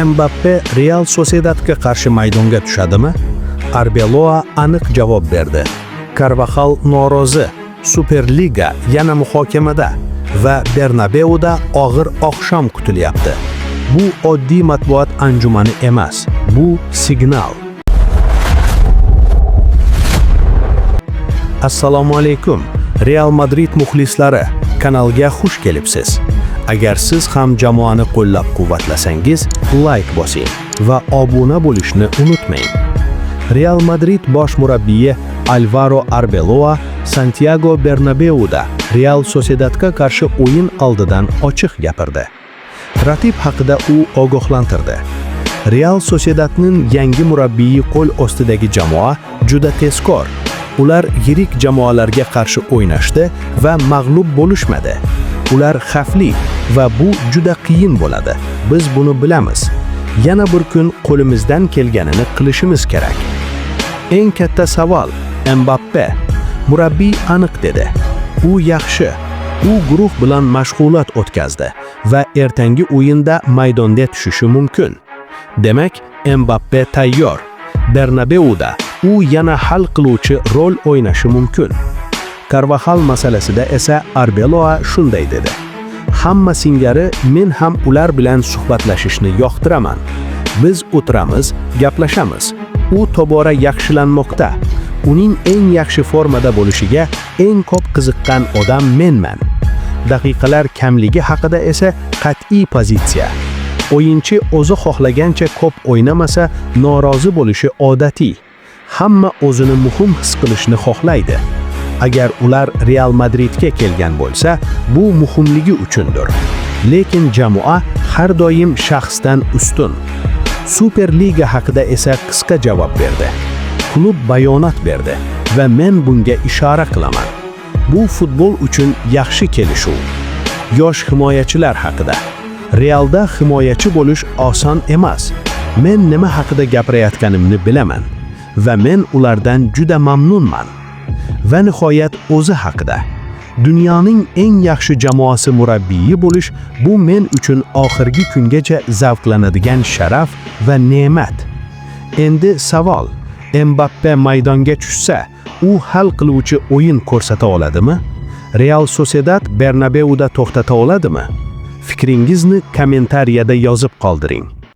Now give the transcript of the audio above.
Mbappe Real Sociedadga qarshi maydonga tushadimi? Arbeloa aniq javob berdi. Carvajal norozi. Superliga yana muhokamada va Bernabeuda og'ir oqshom kutilyapti. Bu oddiy matbuot anjumani emas, bu signal. Assalomu alaykum. Real Madrid muxlislari, kanalga xush kelibsiz. Agar siz ham jamoani qo'llab-quvvatlasangiz, like bosing va obuna bo'lishni unutmang. Real Madrid bosh murabbiyi Alvaro Arbeloa Santiago Bernabeuda Real Sociedadga qarshi o'yin oldidan ochiq gapirdi. Raqib haqida u ogohlantirdi. Real Sociedadning yangi murabbiyi qo'l ostidagi jamoa juda tezkor. Ular yirik jamoalarga qarshi o'ynashdi va mag'lub bo'lishmadi. Ular xavfli va bu juda qiyin bo'ladi. Biz buni bilamiz. Yana bir kun qo'limizdan kelganini qilishimiz kerak. Eng katta savol Mbappe. Murabbiy aniq dedi. U yaxshi. U guruh bilan mashg'ulot o'tkazdi va ertangi o'yinda maydonga tushishi mumkin. Demak, Mbappe tayyor. Bernabeuda u yana hal qiluvchi rol o'ynashi mumkin. Carvajal masalasida esa Arbeloa shunday dedi. Hamma singari men ham ular bilan suhbatlashishni yoqtiraman. Biz o'tiramiz, gaplashamiz. U tobora yaxshilanmoqda. Uning eng yaxshi formada bo'lishiga eng ko'p qiziqqan odam menman. Daqiqalar kamligi haqida esa qat'iy pozitsiya. O'yinchi o'zi xohlagancha ko'p o'ynamasa, norozi bo'lishi odatiy. Hamma o'zini muhim his qilishni xohlaydi. Agar ular Real Madridga kelgan bo'lsa, bu muhimligi uchundir. Lekin jamoa har doim shaxsdan ustun. Superliga haqida esa qisqa javob berdi. Klub bayonot berdi va men bunga ishora qilaman. Bu futbol uchun yaxshi kelishuv. Yosh himoyachilar haqida. Realda himoyachi bo'lish oson emas. Men nima haqida gapirayotganimni bilaman va men ulardan juda mamnunman. Va nihoyat o'zi haqida. Dunyoning eng yaxshi jamoasi murabbiyi bo'lish bu men uchun oxirgi kungacha zavqlanadigan sharaf va ne'mat. Endi savol, Mbappe maydonga tushsa, u hal qiluvchi o'yin ko'rsata oladimi? Real Sociedad Bernabeuda to'xtata oladimi? Fikringizni kommentariyada yozib qoldiring.